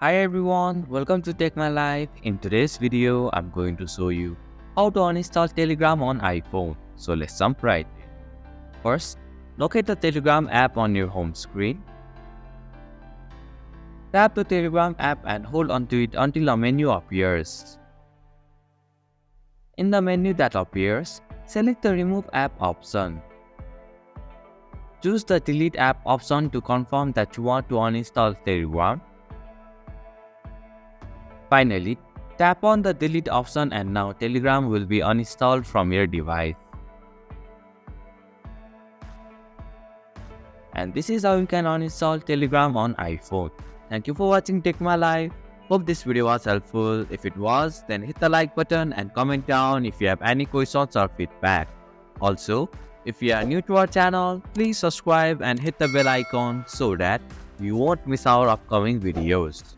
Hi everyone, welcome to Take My Life. In today's video, I'm going to show you how to uninstall Telegram on iPhone. So let's jump right in. First, locate the Telegram app on your home screen. Tap the Telegram app and hold onto it until a menu appears. In the menu that appears, select the Remove App option. Choose the Delete App option to confirm that you want to uninstall Telegram. Finally, tap on the delete option and now Telegram will be uninstalled from your device. And this is how you can uninstall Telegram on iPhone. Thank you for watching Take My Life. Hope this video was helpful. If it was, then hit the like button and comment down if you have any questions or feedback. Also, if you are new to our channel, please subscribe and hit the bell icon so that you won't miss our upcoming videos.